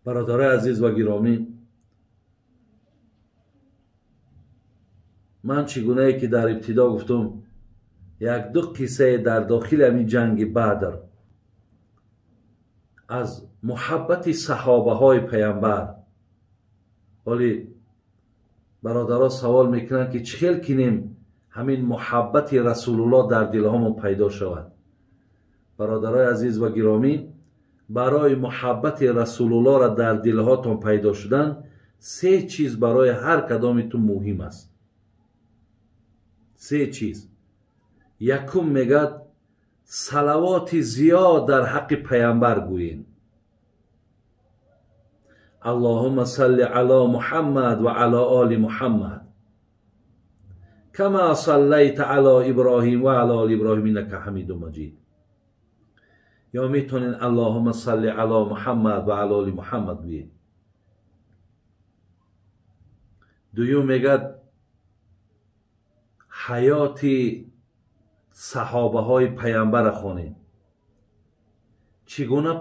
برادرای عزیز و گرامی، من چگونه که در ابتدا گفتم یک دو قصه در داخل همین جنگ بدر از محبت صحابه های پیامبر. ولی برادرها سوال میکنن که چخیل کنیم همین محبت رسول الله در دل همون پیدا شود. برادرای عزیز و گرامی، برای محبت رسول الله را در دل هاتون پیدا شدن، سه چیز برای هر کدامتون مهم است. سه چیز. یکم میگه صلوات زیاد در حق پیامبر گویین. اللهم صل علی محمد و علی آل محمد کما صلیت علی ابراهیم و علی آل ابراهیم انک حمید مجید. یا میتونین اللهم صل علی محمد و علی آل محمد گویین. دوم میگه حیات صحابه های پیامبر خوانید. چگونه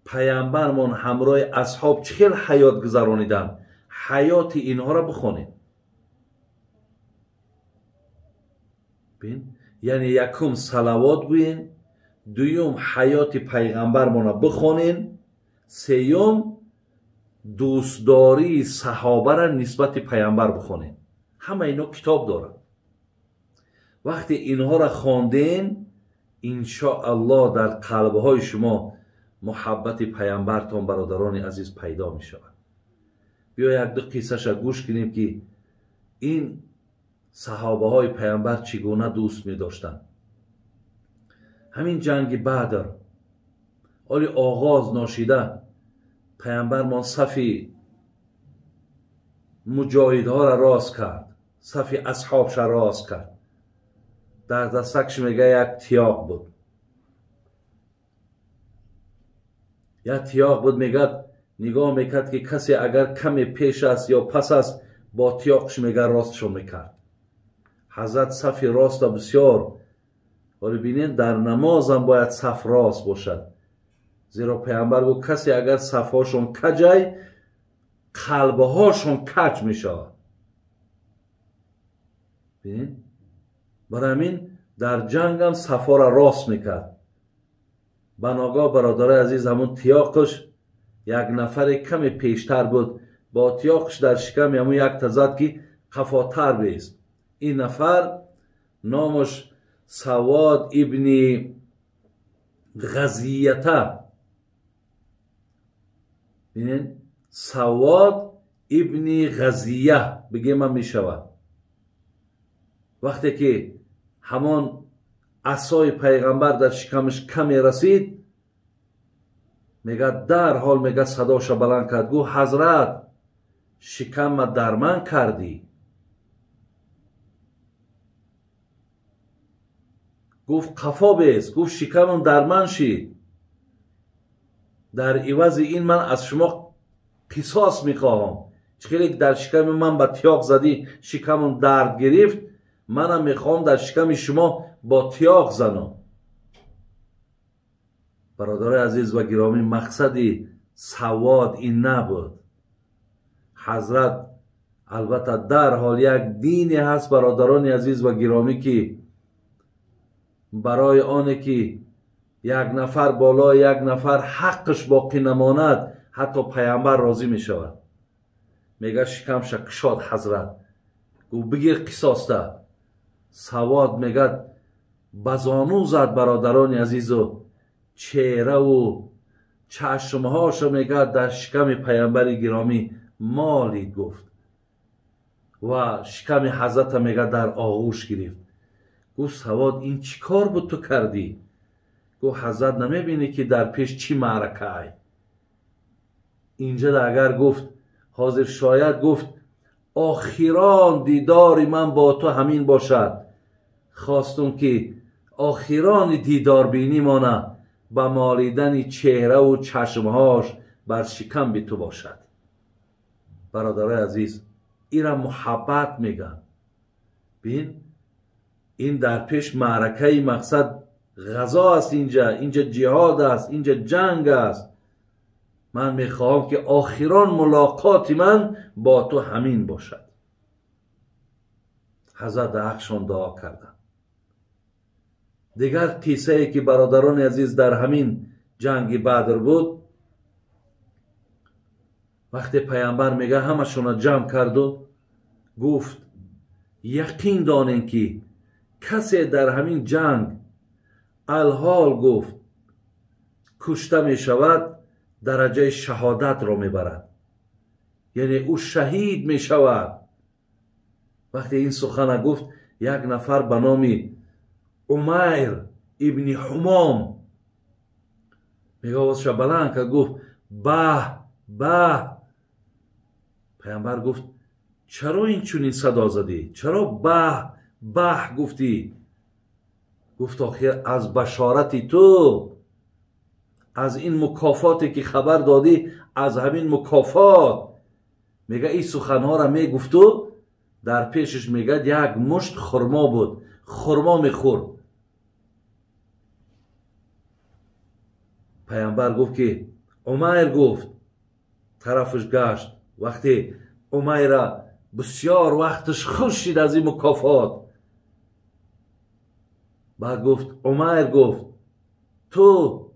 پیامبرمون همراه اصحاب چخیل حیات گذرانیدن، حیات اینها را بخونید. بین یعنی یکم صلوات گوین، دوم حیات پیغمبرمون را بخونین، سیوم دوستداری صحابه را نسبت پیامبر بخونین. همه اینا کتاب دارن. وقتی اینها را خواندین، انشاءالله در قلبهای شما محبت پیامبرتون برادران عزیز پیدا می شود. بیا یک دو قصهش گوش کنیم که این صحابه های پیامبر چگونه دوست می داشتن. همین جنگ بدر ولی آغاز ناشیده پیامبر ما صفی مجاهدها را راست کرد، صفی اصحابش را راست کرد. در دستکش میگه یک تیاق بود. یک تیاق بود، میگه نگاه میکرد که کسی اگر کمی پیش است یا پس است با تیاقش میگه راستشو میکرد. حضرت صف راست بسیار، ولی بینید در نماز هم باید صف راست باشد. زیرا پیامبر گفت کسی اگر صفهاشون کجای قلبهاشون کج میشود. بینید برای همین در جنگ هم صفا را راست میکرد. بناگاه برادر عزیز همون تیاقش یک نفر کمی پیشتر بود، با تیاقش در شکم همون یک تزد که قفاتر بیست. این نفر نامش سواد ابن غزیته. بینید سواد ابن غزیه بگیم هم میشود. وقتی که همان عصای پیغمبر در شکمش کمی رسید، میگه در حال میگه صداش بلند کرد، گو حضرت شکم درمن کردی. گفت قفا بیست. گفت شکمم درمن شید. در عوض این من از شما قصاص میخواهم. چخیلی در شکم من با تیاق زدی شکمم درد گرفت، منم میخوام در شکم شما با تیاق زنم. برادر عزیز و گرامی، مقصدی سواد این نبود. حضرت البته در حال یک دینی هست برادران عزیز و گرامی که برای آنه که یک نفر بالا یک نفر حقش باقی نماند، حتی پیامبر راضی می شود. میگه شکم شکشاد حضرت. گو بگیر قصاص ده. سواد میگه بزانو زد برادران عزیز و چهره و چشمهاشو میگه در شکم پیامبر گرامی مالید. گفت و شکم حضرت میگه در آغوش گرفت. گفت سواد این چی کار بود تو کردی؟ گفت حضرت نمیبینی که در پیش چی معرکه ای؟ اینجا در اگر گفت حاضر شاید گفت آخران دیدار من با تو همین باشد. خواستم که آخران دیدار بینی مانه با مالیدن چهره و چشمهاش بر شکم بی تو باشد. برادرای عزیز، این را محبت میگن. بین این در پیش معرکه مقصد غزا است، اینجا جهاد است، اینجا جنگ است. من میخواهم که آخران ملاقات من با تو همین باشد. حضرت حقشان دعا کردند. دیگر قصه ای که برادران عزیز در همین جنگ بدر بود، وقتی پیامبر میگه همشون جمع کرد و گفت یقین دانین که کسی در همین جنگ الحال گفت کشته می شود درجه شهادت را می برد، یعنی او شهید می شود. وقتی این سخن گفت، یک نفر به نام عمیر ابن حمام میگه آوازش بلند که گفت به. پیامبر گفت چرا این چونین صدا زدی؟ چرا به گفتی؟ گفت آخر از بشارتی تو، از این مکافاتی که خبر دادی، از همین مکافات. میگه این سخنها را میگفت و در پیشش میگه یک مشت خرما بود، خرما میخورد. پیامبر گفت که عمیر گفت، طرفش گشت. وقتی عمیر بسیار وقتش خوش شد از این مکافات، بعد گفت عمیر گفت تو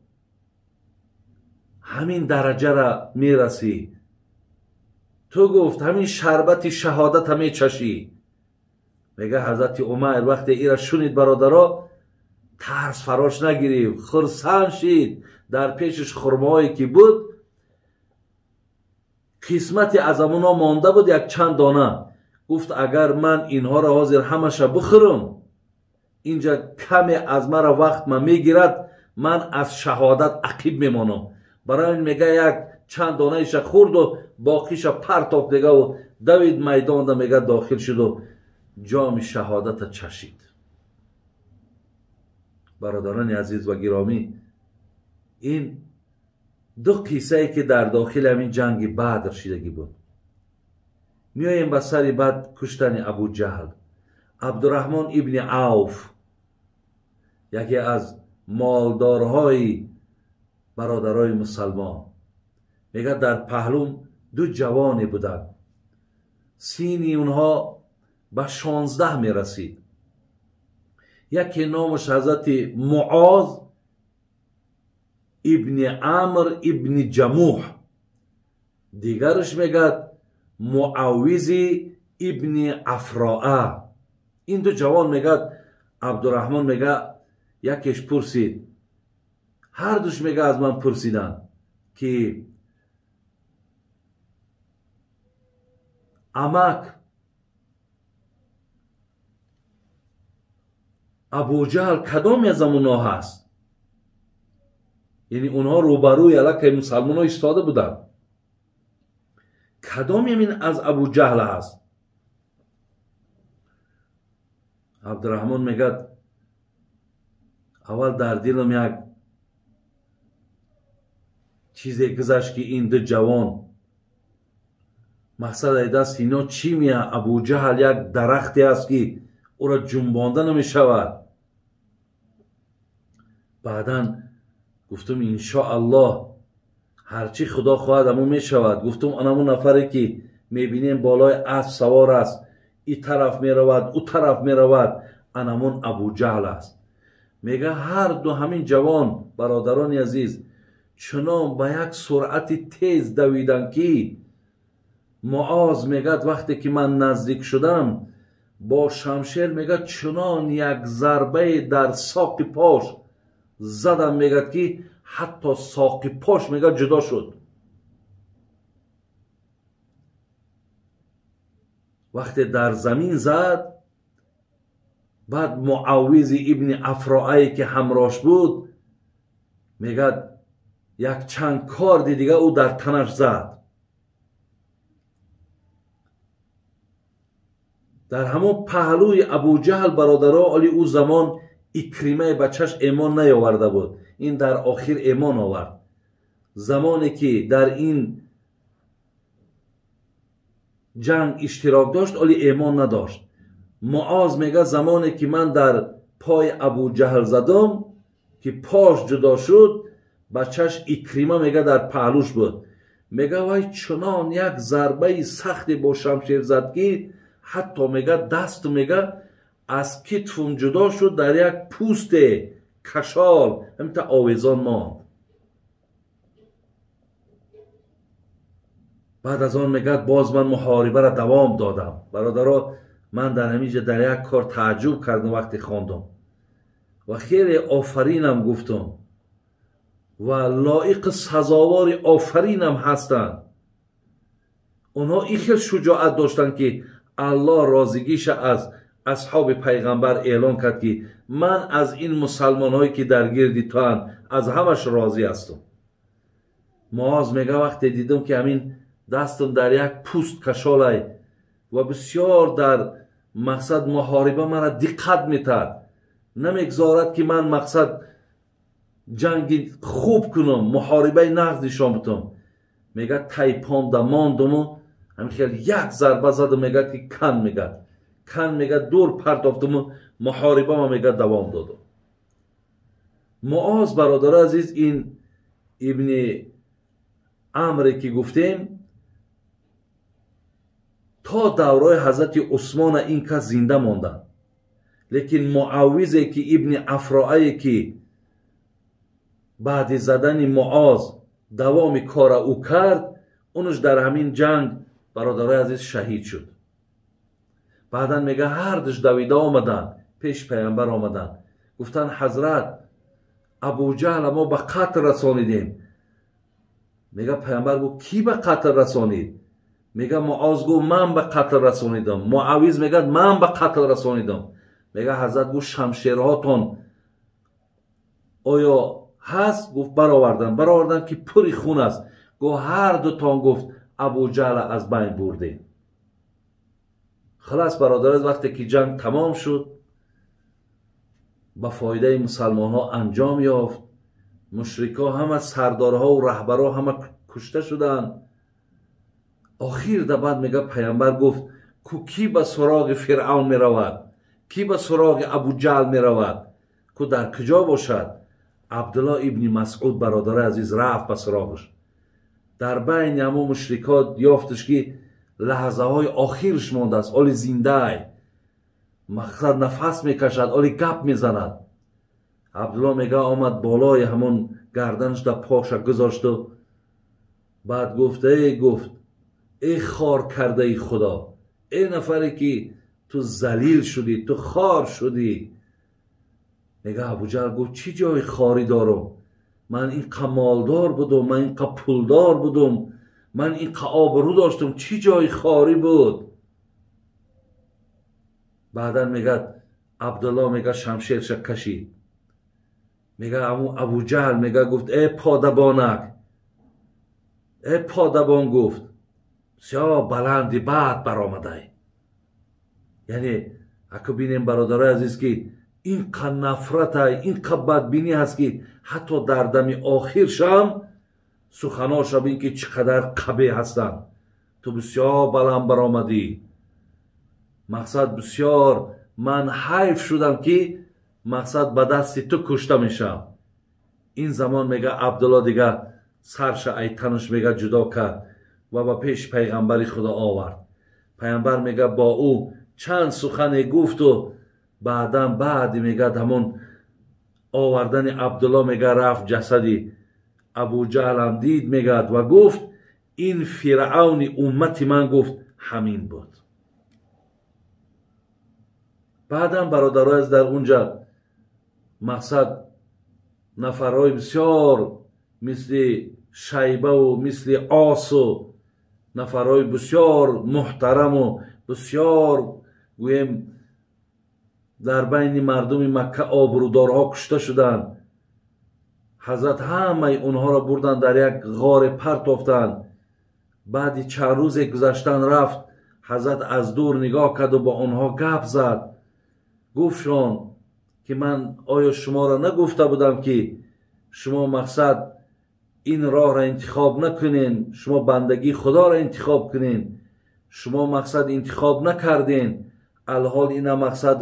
همین درجه را میرسی، تو گفت همین شربت شهادت همی چشی. میگه حضرت عمیر وقتی ایرا شنید برادرها، ترس فراش نگیرید، خرسند شید. در پیشش خرمایی که بود، قسمتی از امونا مانده بود، یک چند دانه. گفت اگر من اینها را حاضر همش بخورم، اینجا کمی از مرا وقت من میگیرد، من از شهادت عقیب میمانم. برای این میگه یک چند دانه ایش خورد و باقیش پرتاب دیگه و دوید میدان ده میگه داخل شد و جام شهادت چشید. برادران عزیز و گرامی، این دو قصه ای که در داخل همین جنگ بدر شدگی بود. میاییم به سری بعد کشتن ابو جهل. عبدالرحمن ابن عوف، یکی از مالدارهای برادرای مسلمان، میگه در پهلوم دو جوانی بودن، سینی اونها به 16 میرسید. یکی نامش حضرت معاذ ابن عمر ابن جموح، دیگرش میگه معاوز ابن افراعه. این دو جوان میگه، عبدالرحمن میگه یکیش پرسید، هر دوش میگه از من پرسیدن که عمک ابو جهل کدام از امونا هست؟ یعنی اونها روبروی علاقه مسلمان ها ایستاده بودن، کدام یمین از ابو جهل هست؟ عبدالرحمن میگه اول در دلم یک چیزی گذشت که این دو جوان مقصد ایده است اینا چی میه؟ ابو جهل یک درختی است که او را جنبانده نمی شود. بعدا گفتم انشاءالله هرچی خدا خواهد امون می شود. گفتم آنمون نفری که میبینیم بالای اسب سوار است، این طرف می رود او طرف می رود، آنمون ابو جهل است. میگه هر دو همین جوان برادران عزیز چنان به یک سرعت تیز دویدن که معاذ میگه وقتی که من نزدیک شدم با شمشیر میگه چنان یک ضربه در ساق پاش زدم میگه که حتی ساق پاش میگه جدا شد. وقتی در زمین زد، بعد معاوز ابن افراعی که همراهش بود میگه یک چند کار دیگه او در تنش زد. در همون پهلوی ابو جهل برادرها، علی او زمان اکریمه بچهش ایمان نیاورده بود، این در آخر ایمان آورد. زمانی که در این جنگ اشتراک داشت علی ایمان نداشت. معاذ میگه زمانی که من در پای ابو جهل زدم، که پاش جدا شد، بچهش اکریمه میگه در پهلوش بود. میگه وای چنان یک ضربه سختی با شمشیر زد که حتی میگه دست میگه از کتفم جدا شد، در یک پوست کشال همینطور آویزان ماند. بعد از آن میگه باز من محاربه را دوام دادم. برادرها، من در همینجا در یک کار تعجب کردم وقتی خواندم و خیلی آفرینم گفتم و لایق سزاوار آفرینم هستند. اونها این خیلی شجاعت داشتن که الله رازگیش از اصحاب پیغمبر اعلان کرد که من از این مسلمان هایی که در گردی تو هم از همش راضی هستم. معاذ میگه وقتی دیدم که همین دستم در یک پوست کشالای و بسیار در مقصد محاربه مرا دقت میتد، نمیگذارد که من مقصد جنگی خوب کنم، محاربه نقد نشان بدم. میگه تایپام دا ماندم و همین خیلی یک ضربه زدم، میگه که کن میگه دور پرتافتم و محاربه ما میگه دوام دادم. معاذ برادر عزیز این ابن عمرو که گفتیم تا دوره حضرت عثمان این کس زنده ماندن، لیکن معاویزه که ابن افراعی که بعد زدن معاذ دوام کار او کرد، اونش در همین جنگ برادر عزیز شهید شد. بعدا میگه هر دش دویده آمدن پیش پیامبر آمدن، گفتن حضرت ابو جهل ما به قتل رسانیدیم. میگه پیامبر گفت کی به قتل رسانید؟ میگه معاذ گفت من به قتل رسانیدم. معاویز میگه من به قتل رسانیدم. میگه حضرت گفت شمشیرهاتون آیا هست؟ گفت برآوردن که پری خون است. گفت هر دو تان گفت ابو جهل از بین برده. خلاص برادر، وقتی که جنگ تمام شد با فایده مسلمان ها انجام یافت، مشرکا همه سردارها و رهبرها همه کشته شدن. آخر در بعد میگه پیامبر گفت کی به سراغ فرعون می رود؟ کی به سراغ ابو جهل می رود؟ که در کجا باشد؟ عبدالله ابن مسعود برادر عزیز رفت به سراغش. در بین همه مشرکات یافتش که لحظه های آخرش مانده است، آلی زنده مقصد نفس میکشد، آلی گپ میزند. عبدالله میگه آمد بالای همون گردنش در پاش گذاشت و بعد گفت ای خار کرده ای خدا، ای نفری که تو ذلیل شدی، تو خار شدی. میگه ابو جهل گفت چی جای خاری دارم؟ من این مالدار بودم، من این پولدار بودم، من این آبرو داشتم، چی جای خاری بود؟ بعدا میگه عبدالله میگه شمشیرش کشید. میگه ابو جهل میگه گفت ای پادبانک، ای پادبان، گفت بسیار بلندی بعد برآمده. یعنی اگه بینیم برادر عزیز که این که نفرت های، این که بدبینی هست که حتی در دم آخرش هم سخناش را بین که چقدر قبیح هستن. تو بسیار بلند برآمدی، مقصد بسیار من حیف شدم که مقصد به دست تو کشته میشم. این زمان میگه عبدالله دیگه سرش ایتنش میگه جدا کرد و به پیش پیغمبر خدا آورد. پیغمبر میگه با او چند سخن گفت و بعد میگه همون آوردن عبدالله میگه رفت جسدی ابو جهل هم دید میگه و گفت این فرعون امتی من گفت همین بود. بعدم برادرای از در اونجا مقصد نفرهای بسیار مثل شیبه و مثل آس و نفرهای بسیار محترم و بسیار گویم در بین مردم مکه آبرودارها کشته شدند. حضرت همه اونها را بردن در یک غار پرتافتند. بعد چند روز گذشتن رفت حضرت از دور نگاه کرد و با اونها گپ زد. گفتشان که من آیا شما را نگفته بودم که شما مقصد این راه را انتخاب نکنین، شما بندگی خدا را انتخاب کنین، شما مقصد انتخاب نکردین، الحال این مقصد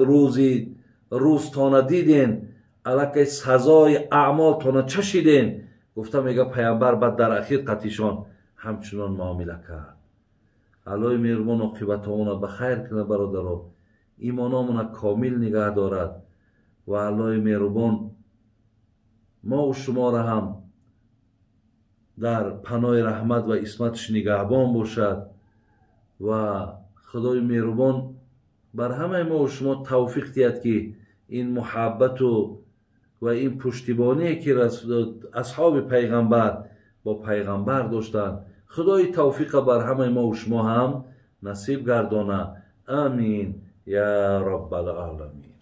روز تا ندیدین، الکی سزای اعمالتان چشیدین. گفته میگه پیامبر بعد در اخیر قطیشان همچنان معامله کرد. الهی مهربان عاقبتمون به خیر کنه برادرها، ایمانمون کامل نگه دارد و الهی مهربان ما و شما را هم در پناه رحمت و عصمتش نگهبان باشد و خدای مهربان بر همه ما و شما توفیق دهد که این محبت و این پشتیبانی که اصحاب پیغمبر با پیغمبر داشتند، خدای توفیق بر همه ما و شما هم نصیب گردانه. آمین یا رب العالمین.